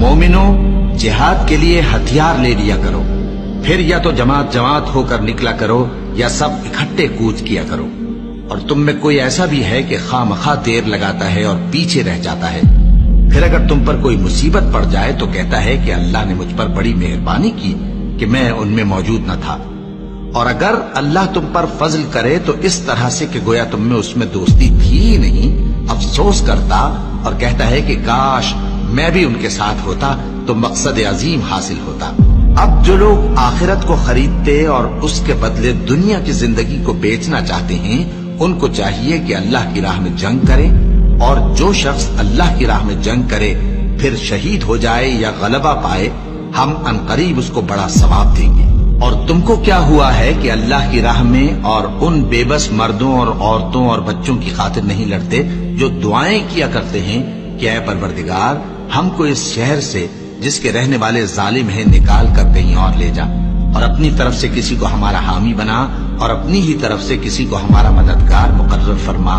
मोमिनो, जिहाद के लिए हथियार ले लिया करो, फिर या तो जमात जमात होकर निकला करो या सब इकट्ठे कूच किया करो। और तुम में कोई ऐसा भी है कि खामखा देर लगाता है और पीछे रह जाता है, फिर अगर तुम पर कोई मुसीबत पड़ जाए तो कहता है कि अल्लाह ने मुझ पर बड़ी मेहरबानी की कि मैं उनमें मौजूद न था। और अगर अल्लाह तुम पर फजल करे तो इस तरह से कि गोया तुम में उसमें दोस्ती थी ही नहीं, अफसोस करता और कहता है कि काश मैं भी उनके साथ होता तो मकसद अजीम हासिल होता। अब जो लोग आखिरत को खरीदते और उसके बदले दुनिया की जिंदगी को बेचना चाहते हैं, उनको चाहिए कि अल्लाह की राह में जंग करें, और जो शख्स अल्लाह की राह में जंग करे फिर शहीद हो जाए या गलबा पाए, हम अनकरीब उसको बड़ा सवाब देंगे। और तुमको क्या हुआ है कि अल्लाह की राह में और उन बेबस मर्दों और औरतों और बच्चों की खातिर नहीं लड़ते जो दुआएं किया करते हैं कि ऐ परवरदिगार, हमको इस शहर से जिसके रहने वाले जालिम हैं निकाल कर कहीं और ले जा, और अपनी तरफ से किसी को हमारा हामी बना और अपनी ही तरफ से किसी को हमारा मददगार मुकर्रर फरमा।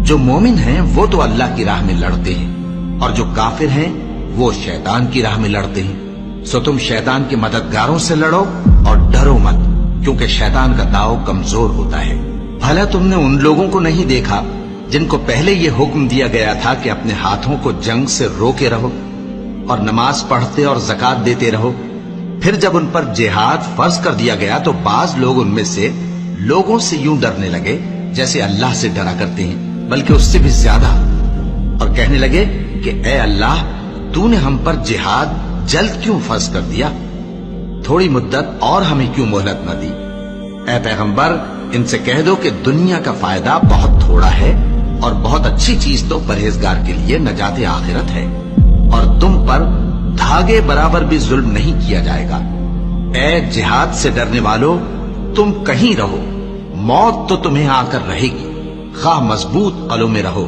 जो मोमिन हैं वो तो अल्लाह की राह में लड़ते हैं, और जो काफिर हैं वो शैतान की राह में लड़ते हैं। सो तुम शैतान के मददगारों से लड़ो और डरो मत, क्योंकि शैतान का दाव कमजोर होता है। भला तुमने उन लोगों को नहीं देखा जिनको पहले ये हुक्म दिया गया था कि अपने हाथों को जंग से रोके रहो और नमाज पढ़ते और ज़कात देते रहो। फिर जब उन पर जिहाद फर्ज कर दिया गया तो बाज लोग उनमें से लोगों से यूं डरने लगे जैसे अल्लाह से डरा करते हैं, बल्कि उससे भी ज्यादा, और कहने लगे कि ऐ अल्लाह, तूने हम पर जिहाद जल्द क्यों फर्ज कर दिया? थोड़ी मुद्दत और हमें क्यों मोहलत न दी? ऐ पैगंबर, इनसे कह दो कि दुनिया का फायदा बहुत थोड़ा है और बहुत अच्छी चीज तो परहेजगार के लिए नजात आखिरत है, और तुम पर धागे बराबर भी जुल्म नहीं किया जाएगा। ऐ जिहाद से डरने वालों, तुम कहीं रहो, मौत तो तुम्हें आकर रहेगी, खा मजबूत कलों में रहो।